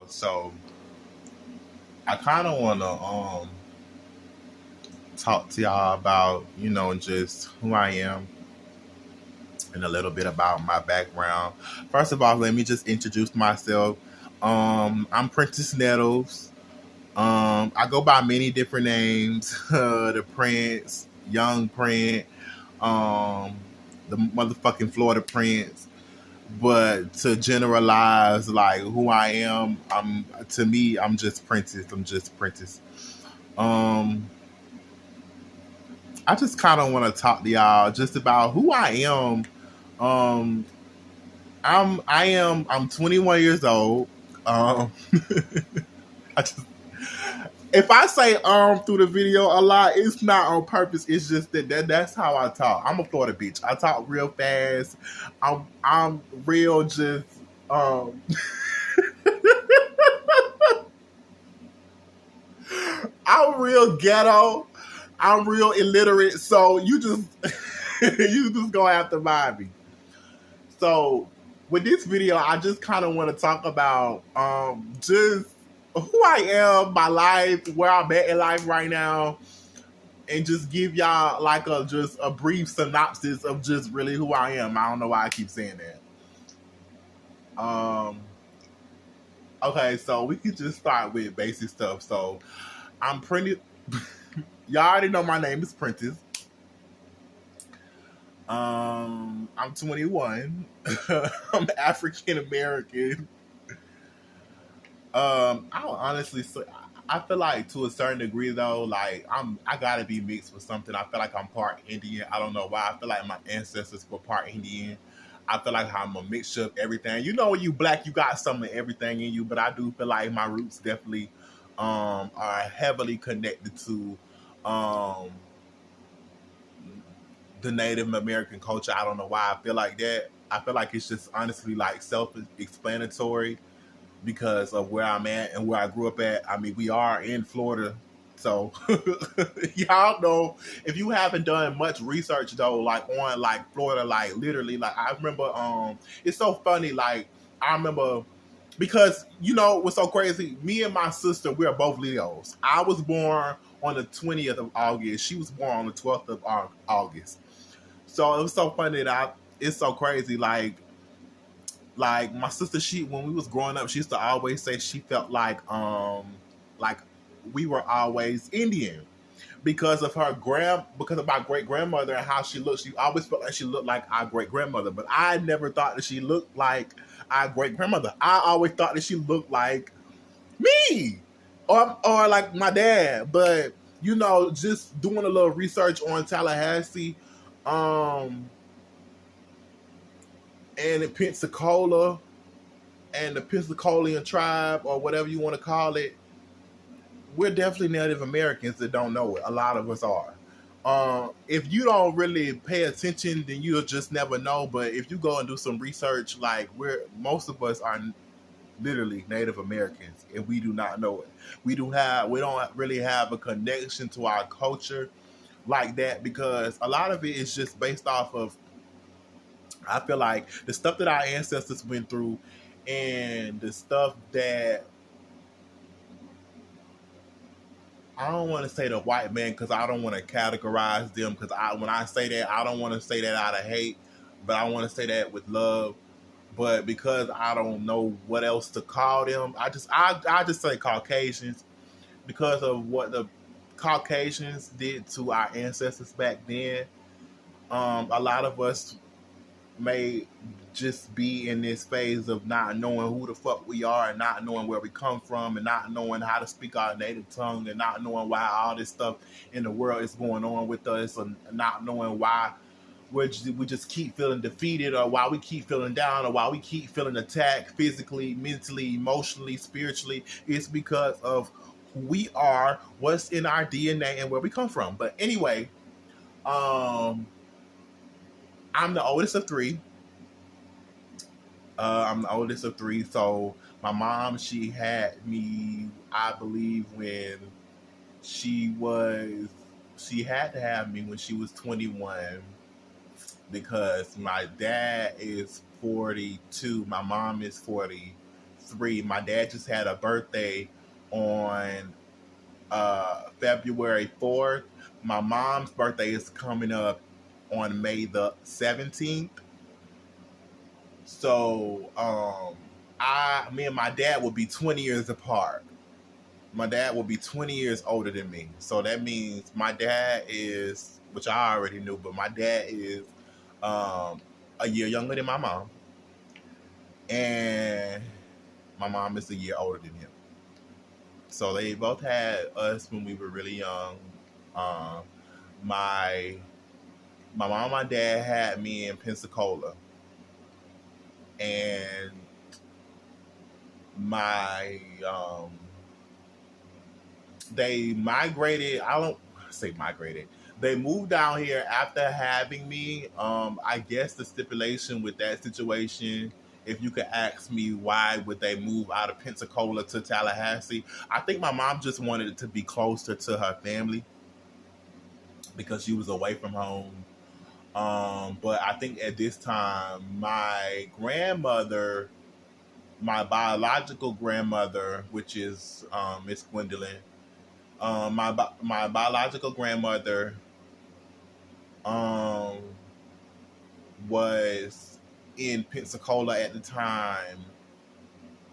So I kind of want to talk to y'all about just who I am and a little bit about my background. First of all, let me just introduce myself. I'm Prentice Nettles. I go by many different names. The Prince, Young Prent, um, the motherfucking Florida Prince. But to generalize like who I am, to me, I'm just Prentice. I'm just Prentice. Um, I just kind of want to talk to y'all just about who I am. Um, I'm 21 years old. Um, I just if I say through the video a lot, it's not on purpose. It's just that's how I talk. I'm a Florida bitch. I talk real fast. I'm real just um I'm real ghetto. I'm real illiterate. So you just you just gonna have to mind me. So with this video, I just kind of want to talk about just who I am, my life, where I'm at in life right now, and just give y'all like a just a brief synopsis of just really who I am. I don't know why I keep saying that. Okay, so we could just start with basic stuff. So I'm pretty. Y'all already know my name is Prentice. I'm 21. I'm African American. I don't honestly say, I feel like to a certain degree though, like I gotta be mixed with something. I feel like I'm part Indian. I don't know why. I feel like my ancestors were part Indian. I feel like I'm a mixture of everything. You know, when you black, you got some of everything in you, but I do feel like my roots definitely are heavily connected to um the Native American culture. I don't know why I feel like that. I feel like it's just honestly like self-explanatory because of where I'm at and where I grew up at. I mean, we are in Florida. So y'all know if you haven't done much research though, like on like Florida, like literally, like I remember it's so funny, like I remember because what's so crazy, me and my sister, we are both Leos. I was born on the 20th of August. She was born on the 12th of August. So it was so funny that it's so crazy, like my sister, she when we was growing up, she used to always say she felt like we were always Indian because of because of my great grandmother and how she looked. She always felt like she looked like our great grandmother, but I never thought that she looked like our great grandmother. I always thought that she looked like me or like my dad. But just doing a little research on Tallahassee, um, and in Pensacola and the Pensacolan tribe or whatever you want to call it, we're definitely Native Americans that don't know it. A lot of us are. If you don't really pay attention, then you'll just never know. But if you go and do some research, like most of us are literally Native Americans, and we do not know it. We don't really have a connection to our culture like that because a lot of it is just based off of. I feel like the stuff that our ancestors went through, and the stuff that I don't want to say the white man because I don't want to categorize them because when I say that I don't want to say that out of hate, but I want to say that with love. But because I don't know what else to call them, I just say Caucasians because of what the Caucasians did to our ancestors back then. A lot of us may just be in this phase of not knowing who the fuck we are and not knowing where we come from and not knowing how to speak our native tongue and not knowing why all this stuff in the world is going on with us and not knowing why we just keep feeling defeated or why we keep feeling down or why we keep feeling attacked physically, mentally, emotionally, spiritually. It's because of who we are, what's in our DNA, and where we come from. But anyway, um, I'm the oldest of three. I'm the oldest of three, so my mom, she had me, I believe, when she was, she had to have me when she was 21 because my dad is 42, my mom is 40. 3. My dad just had a birthday on February 4th. My mom's birthday is coming up on May the 17th. So me and my dad will be 20 years apart. My dad will be 20 years older than me. So that means my dad is, which I already knew, but my dad is a year younger than my mom. And my mom is a year older than him. So they both had us when we were really young. My mom and my dad had me in Pensacola. And they migrated. I don't say migrated. They moved down here after having me. I guess the stipulation with that situation, if you could ask me why would they move out of Pensacola to Tallahassee, I think my mom just wanted it to be closer to her family because she was away from home. But I think at this time, my grandmother, my biological grandmother, which is Miss Gwendolyn, my biological grandmother was in Pensacola at the time,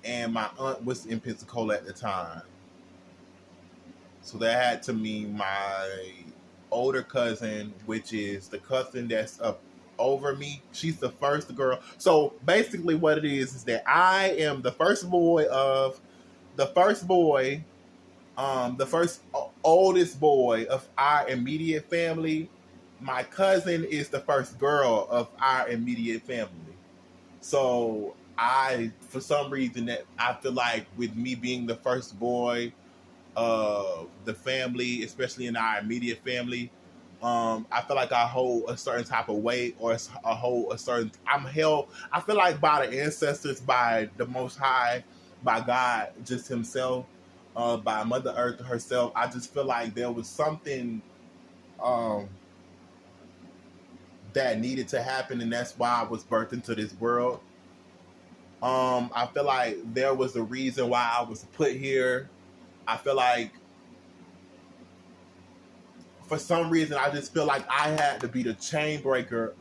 and my aunt was in Pensacola at the time. So that had to mean my older cousin, which is the cousin that's up over me. She's the first girl. So basically what it is that I am the first oldest boy of our immediate family. My cousin is the first girl of our immediate family. So for some reason that I feel like with me being the first boy of the family, especially in our immediate family, I feel like I hold a certain type of weight, or I'm held, I feel like by the ancestors, by the Most High, by God, just himself, by Mother Earth herself. I just feel like there was something that needed to happen, and that's why I was birthed into this world. I feel like there was a reason why I was put here. I feel like for some reason I just feel like I had to be the chain breaker,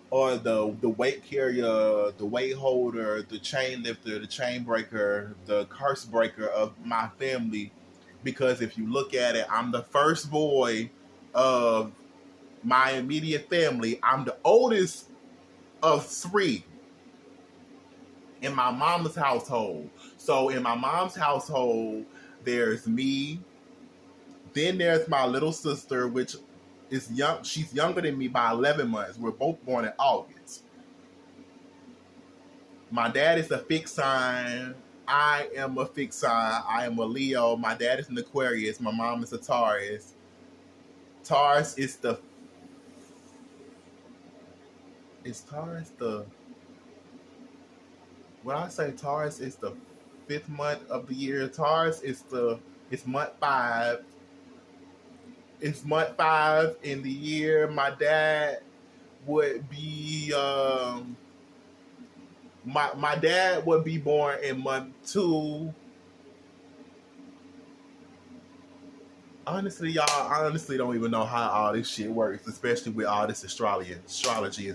or the weight carrier, the weight holder, the chain lifter, the chain breaker, the curse breaker of my family. Because if you look at it, I'm the first boy of my immediate family. I'm the oldest of 3 in my mama's household. So in my mom's household, there's me. Then there's my little sister, which is young. She's younger than me by 11 months. We're both born in August. My dad is a fixed sign. I am a fixed sign. I am a Leo. My dad is an Aquarius. My mom is a Taurus. Taurus is the... Is Taurus the... When I say Taurus is the 5th month of the year, Taurus is it's month 5. It's month 5 in the year. My dad would be my dad would be born in month 2. Honestly, y'all, I honestly don't even know how all this shit works, especially with all this astrology and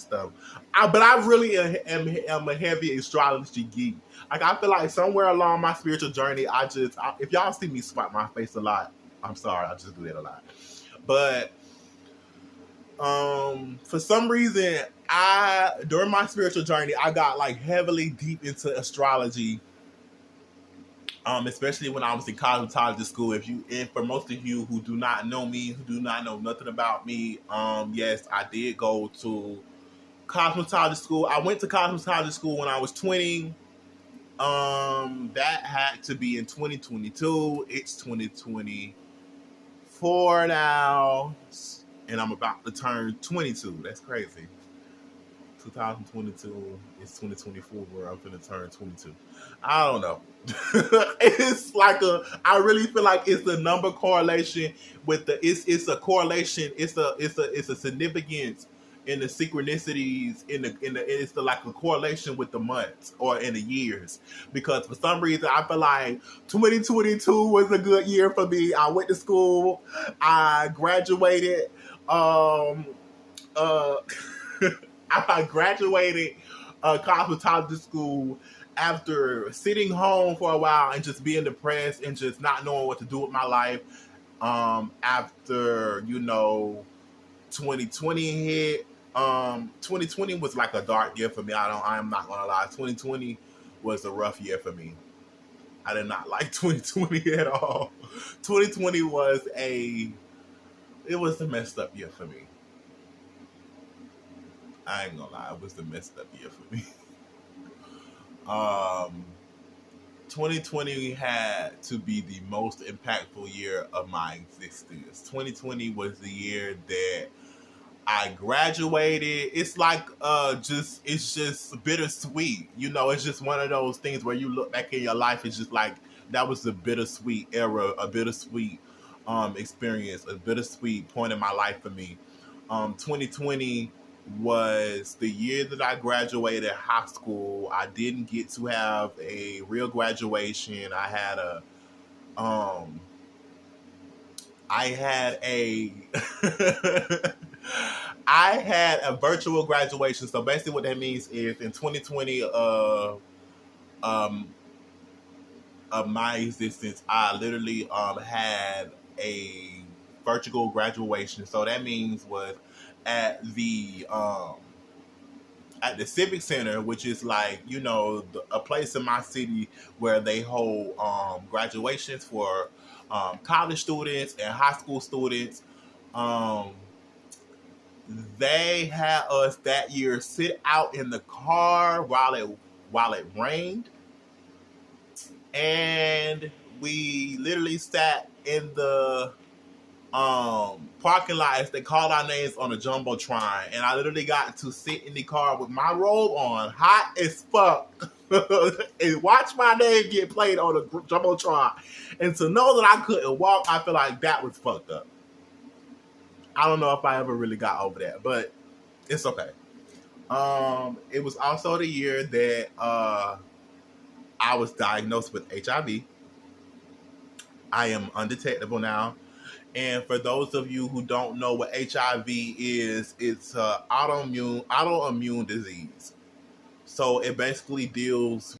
stuff. But I really am a heavy astrology geek. Like, I feel like somewhere along my spiritual journey, if y'all see me swipe my face a lot, I'm sorry, I just do that a lot. But for some reason, during my spiritual journey, I got like heavily deep into astrology. Especially when I was in cosmetology school. And for most of you who do not know me, who do not know nothing about me, yes, I did go to cosmetology school. I went to cosmetology school when I was 20. That had to be in 2022. It's 2024 now, and I'm about to turn 22. That's crazy. 2022 is 2024, where I'm going to turn 22. I don't know. It's like I really feel like it's the number correlation with it's a correlation. It's a significance in the synchronicities it's the like a correlation with the months or in the years, because for some reason I feel like 2022 was a good year for me. I went to school, I graduated, uh I graduated cosmetology school after sitting home for a while and just being depressed and just not knowing what to do with my life. After 2020 hit, 2020 was like a dark year for me. I'm not gonna lie. 2020 was a rough year for me. I did not like 2020 at all. 2020 was a messed up year for me. I ain't gonna lie, it was a messed up year for me. Um, 2020 had to be the most impactful year of my existence. 2020 was the year that I graduated. It's like it's just bittersweet. It's just one of those things where you look back in your life, it's just like that was a bittersweet era, a bittersweet experience, a bittersweet point in my life for me. 2020 was the year that I graduated high school. I didn't get to have a real graduation. Um I had a I had a virtual graduation. So basically what that means is in 2020 um of my existence, I literally had a virtual graduation. So that means was at the at the Civic Center, which is like, a place in my city where they hold graduations for college students and high school students. Um, they had us that year sit out in the car while it rained, and we literally sat in the parking lot as they called our names on a jumbotron, and I literally got to sit in the car with my robe on, hot as fuck, and watch my name get played on a jumbotron. And to know that I couldn't walk, I feel like that was fucked up. I don't know if I ever really got over that, but it's okay. It was also the year that I was diagnosed with HIV. I am undetectable now. And for those of you who don't know what HIV is, it's autoimmune disease. So it basically deals